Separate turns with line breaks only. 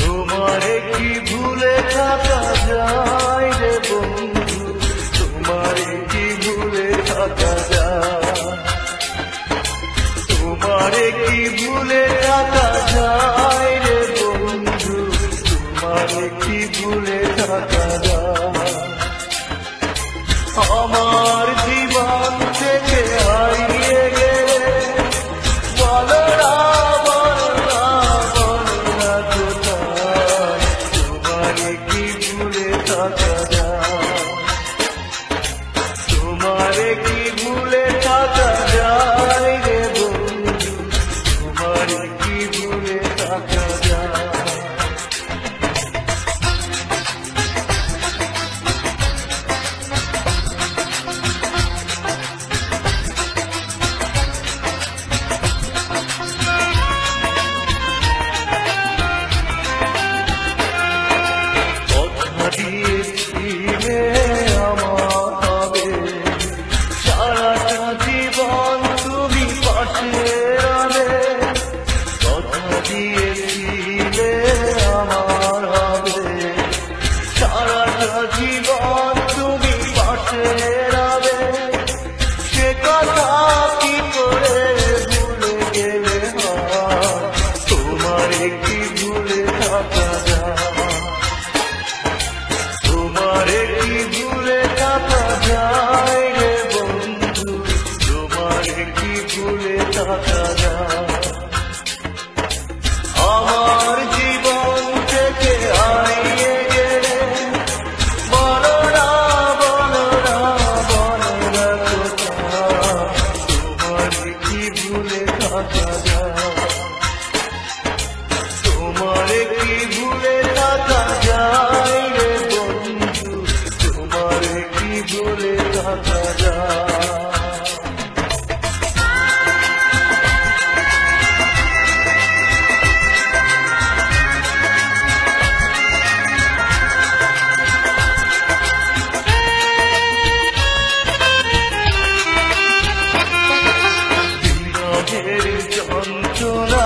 তোমারে কি ভুলে থাকা যায় রে বন্ধু, তোমারে কি ভুলে থাকা যায়, তোমারে কি ভুলে থাকা যায় রে বন্ধু, তোমারে কি ভুলে থাকা যায়। আমার জীবন থেকে হারিয়ে গেলে বলো না বলো না বলো না কোথায়, তোমারে কি ভুলে থাকা যায়, তোমারে কি ভুলে থাকা যায় রে বন্ধু, তোমারে কি ভুলে থাকা যায়। দিয়েছিলে আমার হবে, সারাটা জীবন তুমি পাশে রবে, কথা দিয়েছিলে আমার হবে, সারাটা জীবন তুমি পাশে রবে, সে কথা কি করে ভুলে গেলে হয়, তোমারে কি ভুলে থাকা যায়, তোমারে কি ভুলে থাকা যায় রে বন্ধু, তোমারে কি ভুলে থাকা যায়। আমার জীবন থেকে হারিয়ে গেলে বলো না বলো না বলো না কোথায়, তোমারে কি ভুলে থাকা যায়, তোমারে কি ভুলে থাকা যায় রে বন্ধু, তোমারে কি ভুলে থাকা যায়। বিরহের যন্ত্রণা